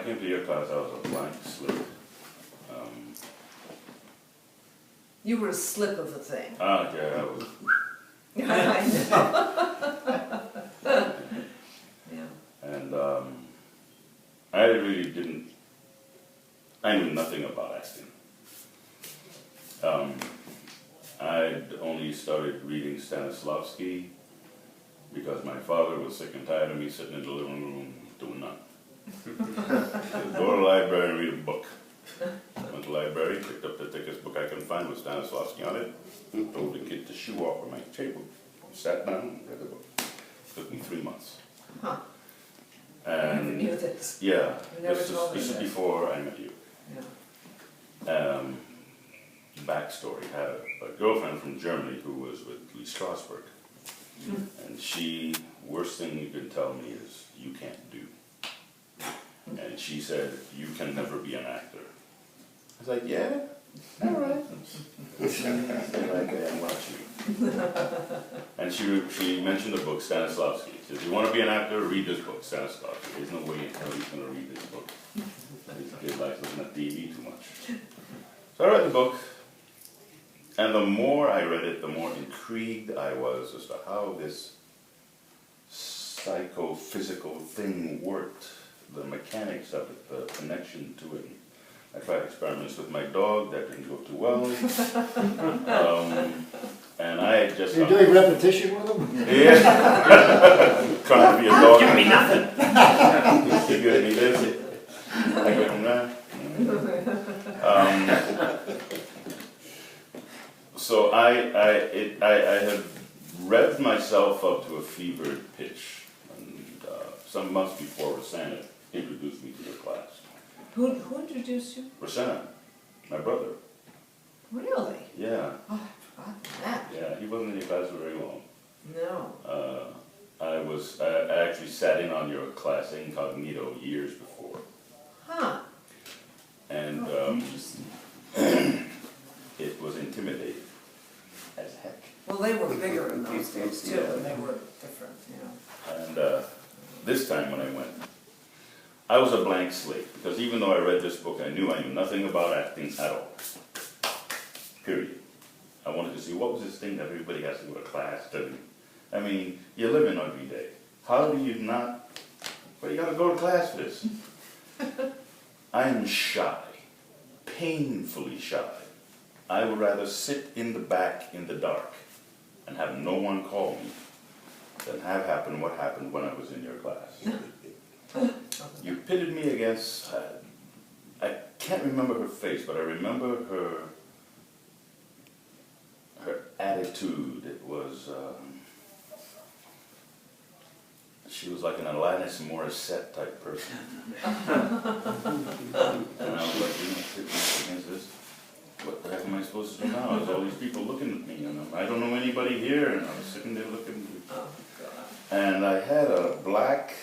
came to your class, I was a blank slate. You were a slip of a thing. Yeah, I was. I know. Yeah. And I really didn't, I knew nothing about acting. I'd only started reading Stanislavski because my father was sick and tired of me sitting in the living room doing nothing. He'd go to the library and read a book. Went to the library, picked up the thickest book I could find with Stanislavski on it, told the kid to shoo off of my table, sat down and read the book. Took me 3 months. Huh. And I never knew this. Yeah, You never told me this is this. before I met you. Yeah. Backstory, had a girlfriend from Germany who was with Lee Strasberg. And she, worst thing you can tell me is, you can't do. And she said, you can never be an actor. I was like, yeah, all right. I'm watching. And she mentioned the book, Stanislavski. She said, you want to be an actor, read this book, Stanislavski. There's no way in hell he's going to read this book. This kid likes looking at TV too much. So I read the book, and the more I read it, the more intrigued I was as to how this psychophysical thing worked, the mechanics of it, the connection to it. I tried experiments with my dog, that didn't go too well. And I just... You're doing repetition with them? Yeah. Trying to be a dog. Give me nothing. You give me this. I give him that. So I had revved myself up to a fevered pitch, and some months before Rosanna introduced me to your class. Who introduced you? Rosanna, my brother. Really? Yeah. Oh, I forgot that. Yeah, he wasn't in your class for very long. No. I actually sat in on your class incognito years before. Huh. And Interesting. it was intimidating as heck. Well, they were bigger in those days too, Yeah. and they were different, you know. And this time when I went, I was a blank slate, because even though I read this book, I knew nothing about acting at all. Period. I wanted to see what was this thing that everybody has to go to class to do. I mean, you live in every day. How do you not, well, you gotta go to class for this. I am shy, painfully shy. I would rather sit in the back in the dark and have no one call me than have happen what happened when I was in your class. You pitted me against, I can't remember her face, but I remember her attitude. It was, she was like an Alanis Morissette type person. And I was like, you know, sitting against this. What the heck am I supposed to do now? There's all these people looking at me, and I don't know anybody here, and I was sitting there looking. Oh, God. And I had a black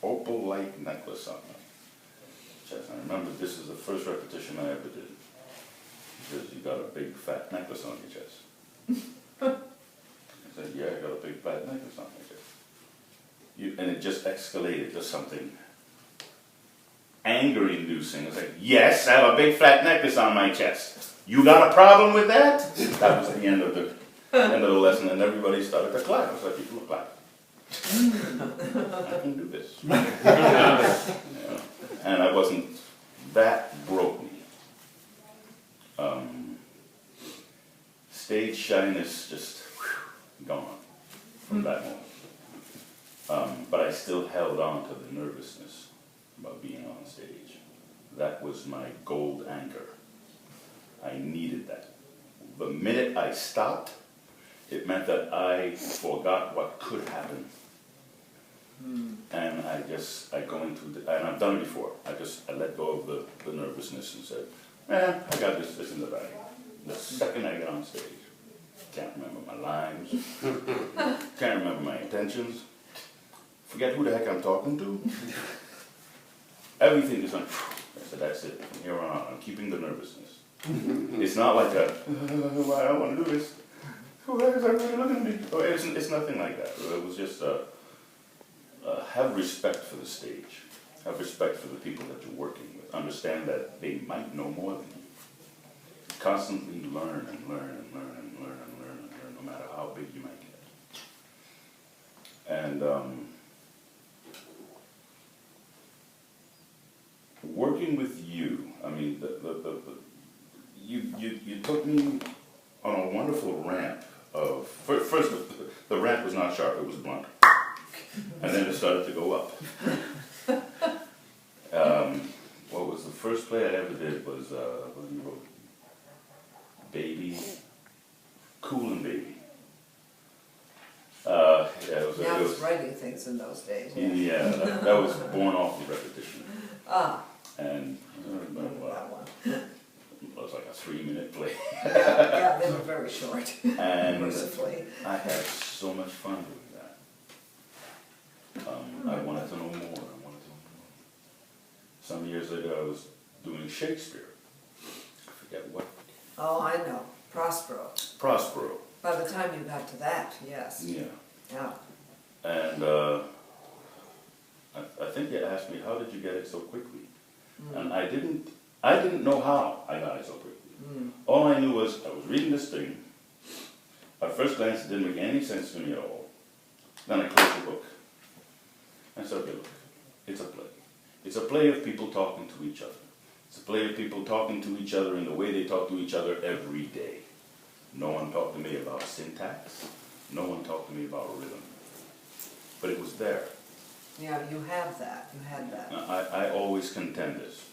opal-like necklace on my chest. I remember this is the first repetition I ever did, because you got a big fat necklace on your chest. I said, yeah, I got a big fat necklace on my chest. And it just escalated to something anger-inducing. I was like, yes, I have a big fat necklace on my chest. You got a problem with that? That was the end of the lesson, and everybody started to clap. I was like, people clap. I can do this. Yeah. And I wasn't, that broke me. Stage shyness just gone from that moment. But I still held on to the nervousness about being on stage. That was my gold anchor. I needed that. The minute I stopped, it meant that I forgot what could happen. And I go into and I've done it before. I let go of the nervousness and said, man, I got this in the bag. The second I get on stage, can't remember my lines, can't remember my intentions, forget who the heck I'm talking to. Everything is on. I said, that's it. From here on out, I'm keeping the nervousness. It's not like I don't want to do this. Who is everybody looking at me? Oh, it's nothing like that. It was just have respect for the stage. Have respect for the people that you're working with. Understand that they might know more than you. Constantly learn and learn and learn and learn and learn and learn, no matter how big you might get. And working with you, I mean, you took me on a wonderful ramp of, first the ramp was not sharp, it was blunt. And then it started to go up. What was the first play I ever did was, what you wrote? Baby, Cool and Baby. Yeah, it was, Now I was writing things in those days. yeah, that was born off of repetition. Ah, And that one. it was like a 3-minute play. Yeah, they were very short, And mercifully. I had so much fun doing that. I wanted to know more. Some years ago, I was doing Shakespeare. I forget what. Oh, I know, Prospero. Prospero. By the time you got to that, yes. Yeah. Yeah. And I think you asked me, how did you get it so quickly? And I didn't know how I got it so quickly. All I knew was I was reading this thing. At first glance, it didn't make any sense to me at all. Then I closed the book. I said, okay, look, it's a play. It's a play of people talking to each other. It's a play of people talking to each other in the way they talk to each other every day. No one talked to me about syntax. No one talked to me about rhythm. But it was there. Yeah, you have that, you had that. I always contend this.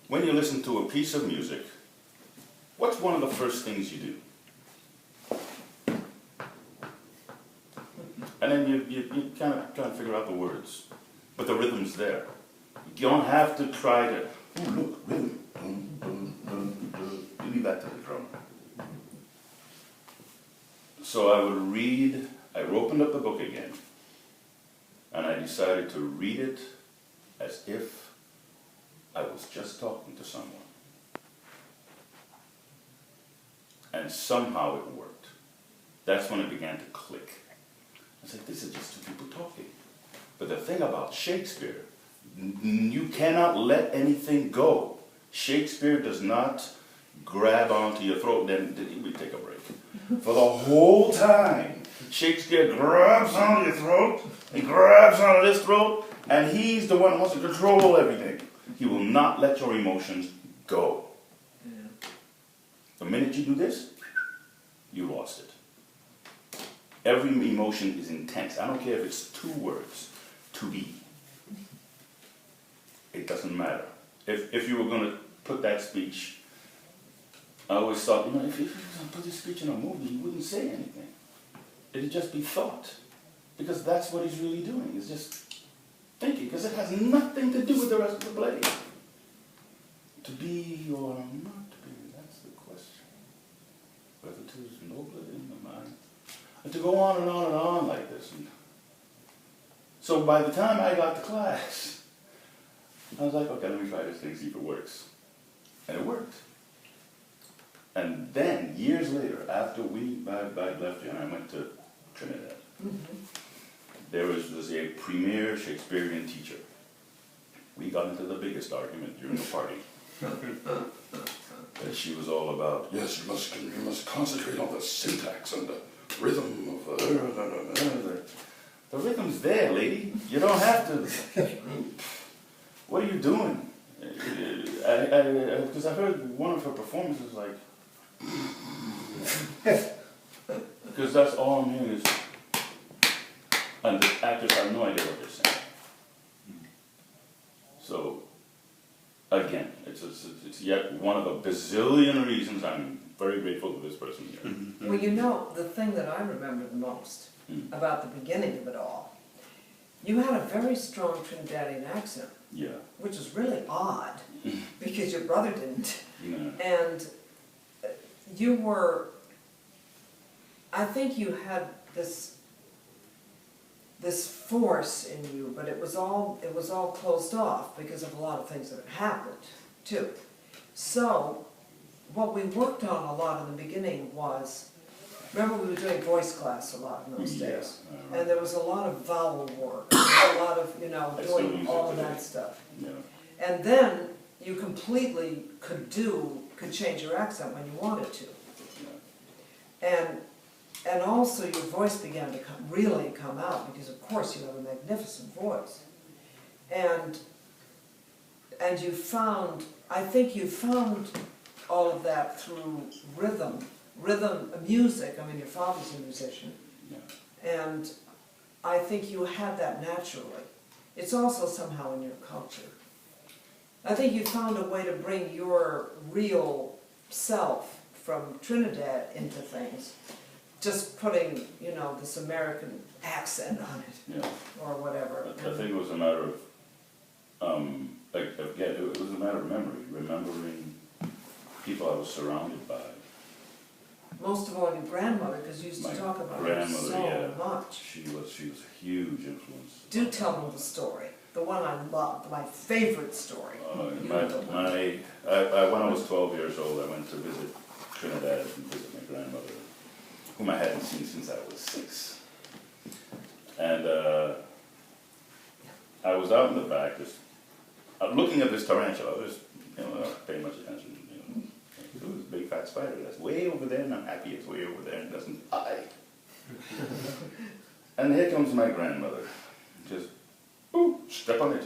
When you listen to a piece of music, what's one of the first things you do? And then you kind of try to figure out the words. But the rhythm's there. You don't have to try to, oh look, rhythm. You leave that to the drummer. So I would read, I opened up the book again, and I decided to read it as if I was just talking to someone. And somehow it worked. That's when it began to click. I said, this is just two people talking. But the thing about Shakespeare, you cannot let anything go. Shakespeare does not grab onto your throat, then we take a break. For the whole time, Shakespeare grabs onto your throat, he grabs onto this throat, and he's the one who wants to control everything. He will not let your emotions go. The minute you do this, you lost it. Every emotion is intense. I don't care if it's 2 words. To be. It doesn't matter. If you were going to put that speech, I always thought, if you were going to put this speech in a movie, he wouldn't say anything. It'd just be thought. Because that's what he's really doing, is just thinking, because it has nothing to do with the rest of the play. To be or not to be, that's the question. Whether 'tis nobler in the mind. And to go on and on and on like this. So by the time I got to class, I was like, okay, let me try this thing, see if it works. And it worked. And then, years later, after I left here and I went to Trinidad, there was a premier Shakespearean teacher. We got into the biggest argument during the party. That she was all about, yes, you must concentrate on the syntax and the rhythm of the rhythm's there, lady. You don't have to. What are you doing? Because I heard one of her performances like, because that's all I'm hearing is, and the actors have no idea what they're saying. So, again, it's yet one of a bazillion reasons I'm very grateful to this person here. Well, the thing that I remember the most about the beginning of it all, you had a very strong Trinidadian accent. Yeah. Which is really odd, because your brother didn't. Yeah. And you were, I think you had this force in you, but it was all closed off because of a lot of things that had happened, too. So, what we worked on a lot in the beginning was remember we were doing voice class a lot in those Yeah, days. uh-huh. And there was a lot of vowel work, there was a lot of, you know, I still doing use it all of today. that stuff. Yeah. And then you completely could change your accent when you wanted to. And also your voice began to really come out, because of course you have a magnificent voice. And you found, I think you found all of that through rhythm, music. I mean, your father's a musician. Yeah. And I think you had that naturally. It's also somehow in your culture. I think you found a way to bring your real self from Trinidad into things, just putting, you know, this American accent on it, Yeah. or whatever. I think it was a matter of, again, it was a matter of memory, remembering people I was surrounded by. Most of all your grandmother, because you used to My talk about her grandmother, so yeah. much. She was a huge influence. Do tell them the story, the one I loved, my favorite story. You know the one. When I was 12 years old, I went to visit Trinidad and visit my grandmother, whom I hadn't seen since I was 6. And I was out in the back, just looking at this tarantula. I was, you know, not paying much attention. You know, it was a big fat spider that's way over there, and I'm happy it's way over there and doesn't fly. And here comes my grandmother, just, ooh, step on it.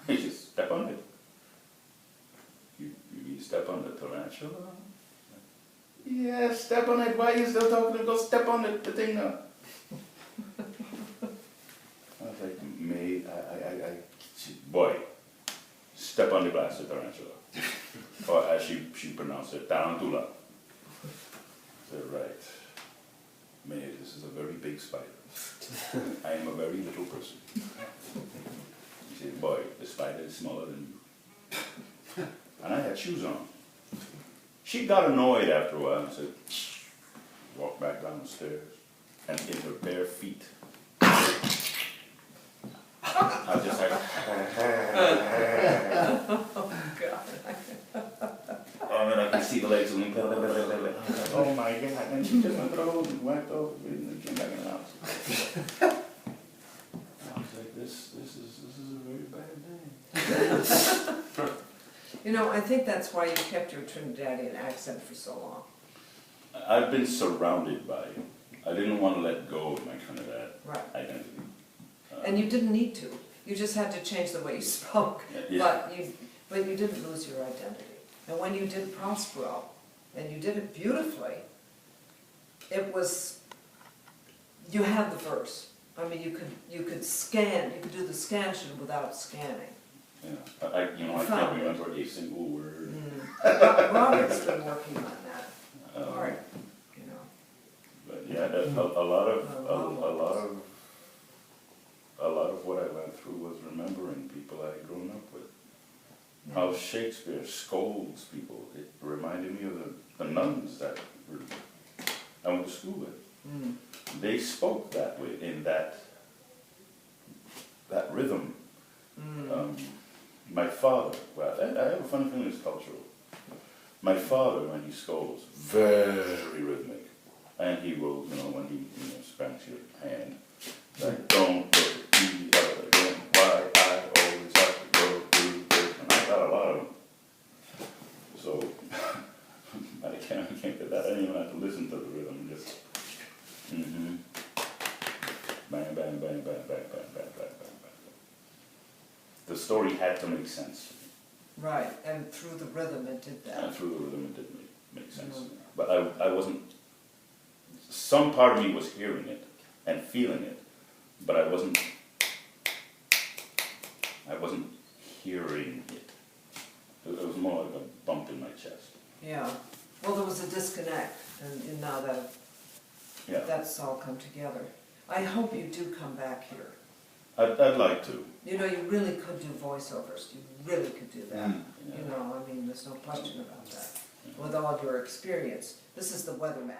You just step on it. You step on the tarantula? Yeah, step on it. Why are you still talking to me? Go step on it, the thing now. I was like, boy, step on the blasted tarantula. Or as she pronounced it, tarantula. I said, right. May, this is a very big spider. I am a very little person. She said, boy, the spider is smaller than you. And I had shoes on. She got annoyed after a while and said, walk back down the stairs. And in her bare feet, I was just like, Oh, God. oh, and I could see the legs of them. Oh my God. And she just went through and wiped off and came back in the house. I was like, this is a very bad day. You know, I think that's why you kept your Trinidadian accent for so long. I've been surrounded by it. I didn't want to let go of my Trinidad Right. identity. And you didn't need to. You just had to change the way you spoke. Yeah. But you didn't lose your identity. And when you did Prospero, and you did it beautifully, it was, you had the verse. I mean, you could scan, you could do the scansion without scanning. Yeah, I can't Found it. remember a single word. Robert's been working on that hard, you know. But yeah, a lot of what I went through was remembering people I had grown up with. Yeah. How Shakespeare scolds people. It reminded me of the nuns that I went to school with. Mm. They spoke that way, in that rhythm. Mm. My father, well, I have a funny feeling it's cultural. My father, when he scolds, very rhythmic. And he will, you know, when he spanks your hand, like, don't look at me again, why I always have to go through this. And I got a lot of them. So, I can't get that. I didn't even have to listen to the rhythm, just, bang, bang, bang, bang, bang, bang, bang, bang, bang, bang. The story had to make sense to me. Right, and through the rhythm it did that. And through the rhythm it did make sense. Mhm. But I wasn't, some part of me was hearing it and feeling it, but I wasn't hearing it. It was more like a bump in my chest. Yeah, well, there was a disconnect, and now Yeah, that's all come together. I hope you do come back here. I'd like to. You know, you really could do voiceovers, you really could do that. Yeah. You know, I mean, there's no question about that. With all your experience, this is the weatherman.